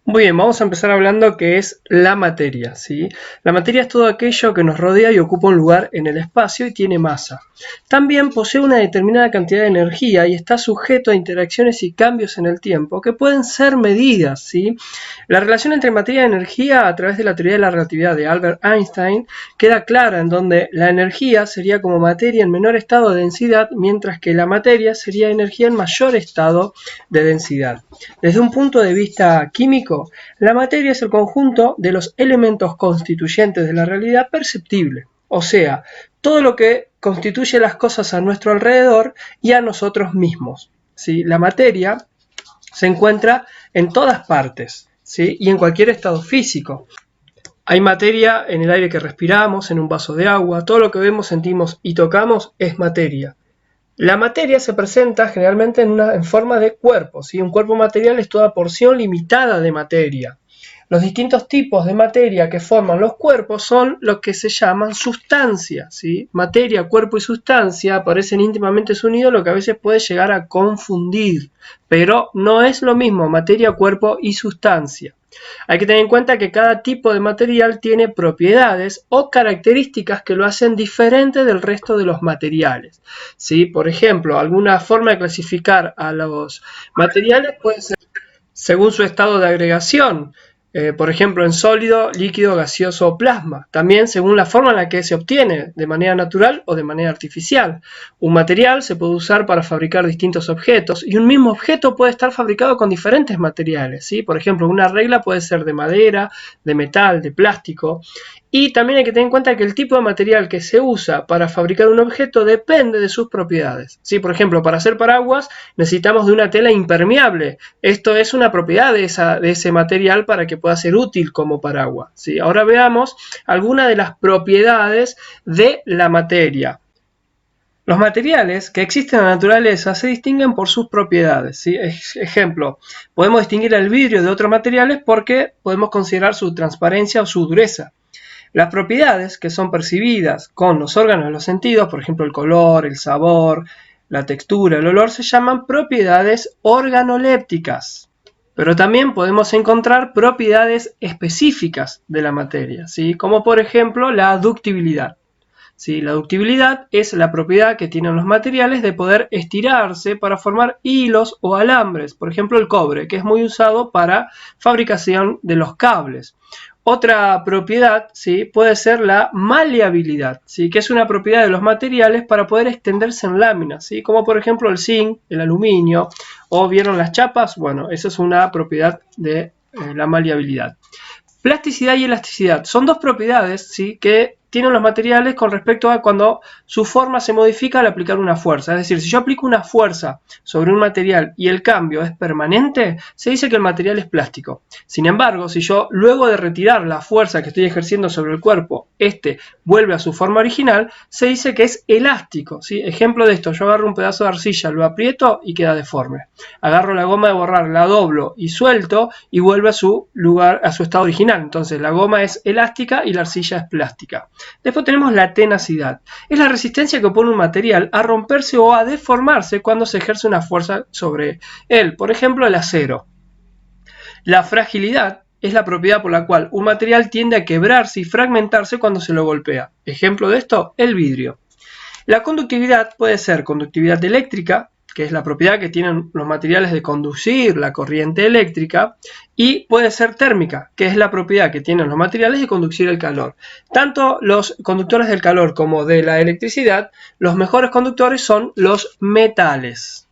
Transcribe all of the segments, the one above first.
Muy bien, vamos a empezar hablando que es la materia, ¿sí? La materia es todo aquello que nos rodea y ocupa un lugar en el espacio y tiene masa. También posee una determinada cantidad de energía y está sujeto a interacciones y cambios en el tiempo que pueden ser medidas, ¿sí? La relación entre materia y energía a través de la teoría de la relatividad de Albert Einstein queda clara, en donde la energía sería como materia en menor estado de densidad, mientras que la materia sería energía en mayor estado de densidad. Desde un punto de vista químico, la materia es el conjunto de los elementos constituyentes de la realidad perceptible, o sea, todo lo que constituye las cosas a nuestro alrededor y a nosotros mismos, ¿sí? La materia se encuentra en todas partes, ¿sí? Y en cualquier estado físico. Hay materia en el aire que respiramos, en un vaso de agua, todo lo que vemos, sentimos y tocamos es materia. La materia se presenta generalmente en forma de cuerpo, ¿sí? Un cuerpo material es toda porción limitada de materia. Los distintos tipos de materia que forman los cuerpos son lo que se llaman sustancias, ¿sí? Materia, cuerpo y sustancia parecen íntimamente unidos, lo que a veces puede llegar a confundir, pero no es lo mismo materia, cuerpo y sustancia. Hay que tener en cuenta que cada tipo de material tiene propiedades o características que lo hacen diferente del resto de los materiales, ¿sí? Por ejemplo, alguna forma de clasificar a los materiales puede ser según su estado de agregación, por ejemplo, en sólido, líquido, gaseoso o plasma. También según la forma en la que se obtiene, de manera natural o de manera artificial. Un material se puede usar para fabricar distintos objetos y un mismo objeto puede estar fabricado con diferentes materiales, ¿sí? Por ejemplo, una regla puede ser de madera, de metal, de plástico. Y también hay que tener en cuenta que el tipo de material que se usa para fabricar un objeto depende de sus propiedades, ¿sí? Por ejemplo, para hacer paraguas necesitamos de una tela impermeable. Esto es una propiedad de ese material para que pueda ser útil como paraguas, ¿sí? Ahora veamos algunas de las propiedades de la materia. Los materiales que existen en la naturaleza se distinguen por sus propiedades, ¿sí? Ejemplo, podemos distinguir el vidrio de otros materiales porque podemos considerar su transparencia o su dureza. Las propiedades que son percibidas con los órganos de los sentidos, por ejemplo el color, el sabor, la textura, el olor, se llaman propiedades organolépticas. Pero también podemos encontrar propiedades específicas de la materia, ¿sí? Como por ejemplo la ductibilidad. ¿Sí? La ductibilidad es la propiedad que tienen los materiales de poder estirarse para formar hilos o alambres, por ejemplo el cobre, que es muy usado para fabricación de los cables. Otra propiedad, ¿sí?, puede ser la maleabilidad, ¿sí?, que es una propiedad de los materiales para poder extenderse en láminas, ¿sí?, como por ejemplo el zinc, el aluminio, o vieron las chapas. Bueno, esa es una propiedad de la maleabilidad. Plasticidad y elasticidad son dos propiedades, ¿sí?, que tienen los materiales con respecto a cuando su forma se modifica al aplicar una fuerza. Es decir, si yo aplico una fuerza sobre un material y el cambio es permanente, se dice que el material es plástico. Sin embargo, si yo luego de retirar la fuerza que estoy ejerciendo sobre el cuerpo, este vuelve a su forma original, se dice que es elástico, ¿sí? Ejemplo de esto, yo agarro un pedazo de arcilla, lo aprieto y queda deforme. Agarro la goma de borrar, la doblo y suelto y vuelve a su lugar, a su estado original. Entonces la goma es elástica y la arcilla es plástica. Después tenemos la tenacidad. Es la resistencia que opone un material a romperse o a deformarse cuando se ejerce una fuerza sobre él. Por ejemplo, el acero. La fragilidad es la propiedad por la cual un material tiende a quebrarse y fragmentarse cuando se lo golpea. Ejemplo de esto, el vidrio. La conductividad puede ser conductividad eléctrica, que es la propiedad que tienen los materiales de conducir la corriente eléctrica, y puede ser térmica, que es la propiedad que tienen los materiales de conducir el calor. Tanto los conductores del calor como de la electricidad, los mejores conductores son los metales.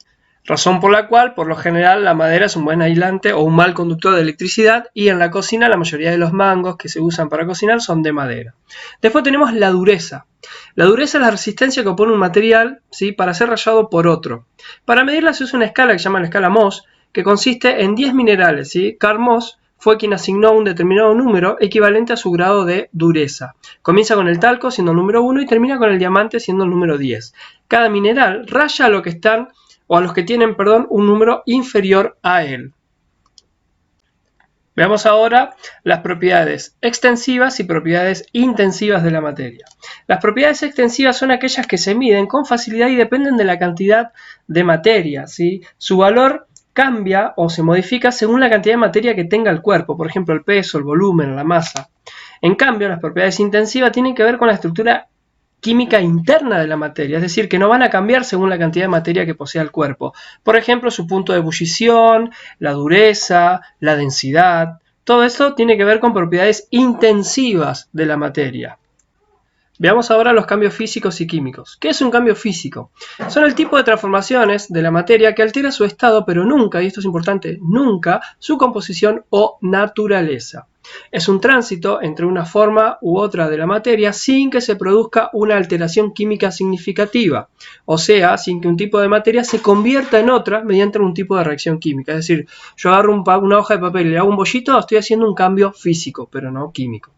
Razón por la cual, por lo general, la madera es un buen aislante o un mal conductor de electricidad, y en la cocina la mayoría de los mangos que se usan para cocinar son de madera. Después tenemos la dureza. La dureza es la resistencia que opone un material, ¿sí?, para ser rayado por otro. Para medirla se usa una escala que se llama la escala Mohs, que consiste en 10 minerales, ¿sí? Karl Mohs fue quien asignó un determinado número equivalente a su grado de dureza. Comienza con el talco siendo el número 1 y termina con el diamante siendo el número 10. Cada mineral raya a lo que están o a los que tienen, un número inferior a él. Veamos ahora las propiedades extensivas y propiedades intensivas de la materia. Las propiedades extensivas son aquellas que se miden con facilidad y dependen de la cantidad de materia, ¿sí? Su valor cambia o se modifica según la cantidad de materia que tenga el cuerpo, por ejemplo el peso, el volumen, la masa. En cambio, las propiedades intensivas tienen que ver con la estructura química interna de la materia, es decir, que no van a cambiar según la cantidad de materia que posea el cuerpo. Por ejemplo, su punto de ebullición, la dureza, la densidad, todo esto tiene que ver con propiedades intensivas de la materia. Veamos ahora los cambios físicos y químicos. ¿Qué es un cambio físico? Son el tipo de transformaciones de la materia que altera su estado, pero nunca, y esto es importante, nunca su composición o naturaleza. Es un tránsito entre una forma u otra de la materia sin que se produzca una alteración química significativa, o sea, sin que un tipo de materia se convierta en otra mediante un tipo de reacción química. Es decir, yo agarro una hoja de papel y le hago un bollito, estoy haciendo un cambio físico, pero no químico.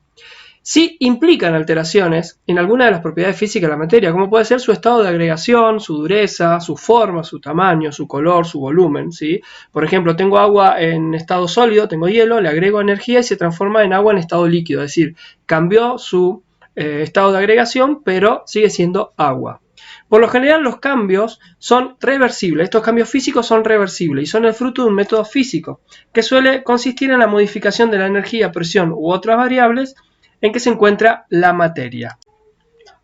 Sí implican alteraciones en alguna de las propiedades físicas de la materia, como puede ser su estado de agregación, su dureza, su forma, su tamaño, su color, su volumen, ¿sí? Por ejemplo, tengo agua en estado sólido, tengo hielo, le agrego energía y se transforma en agua en estado líquido, es decir, cambió su estado de agregación, pero sigue siendo agua. Por lo general los cambios son reversibles, estos cambios físicos son reversibles y son el fruto de un método físico, que suele consistir en la modificación de la energía, presión u otras variables en que se encuentra la materia.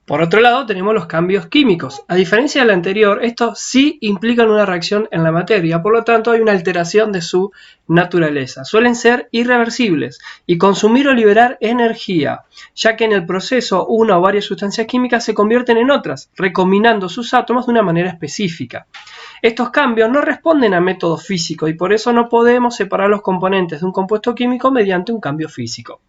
Por otro lado, tenemos los cambios químicos. A diferencia del anterior, estos sí implican una reacción en la materia, por lo tanto hay una alteración de su naturaleza. Suelen ser irreversibles y consumir o liberar energía, ya que en el proceso una o varias sustancias químicas se convierten en otras, recombinando sus átomos de una manera específica. Estos cambios no responden a métodos físicos y por eso no podemos separar los componentes de un compuesto químico mediante un cambio físico.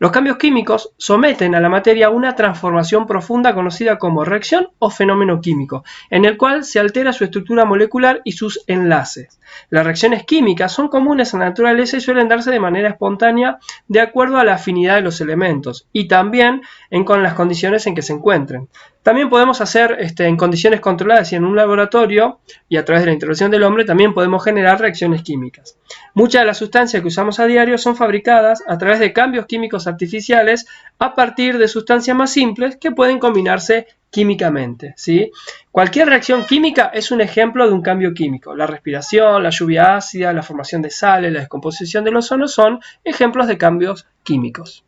Los cambios químicos someten a la materia a una transformación profunda conocida como reacción o fenómeno químico, en el cual se altera su estructura molecular y sus enlaces. Las reacciones químicas son comunes en la naturaleza y suelen darse de manera espontánea de acuerdo a la afinidad de los elementos y también con las condiciones en que se encuentren. También podemos hacer en condiciones controladas y en un laboratorio y a través de la intervención del hombre también podemos generar reacciones químicas. Muchas de las sustancias que usamos a diario son fabricadas a través de cambios químicos artificiales a partir de sustancias más simples que pueden combinarse químicamente, ¿sí? Cualquier reacción química es un ejemplo de un cambio químico. La respiración, la lluvia ácida, la formación de sales, la descomposición del ozono son ejemplos de cambios químicos.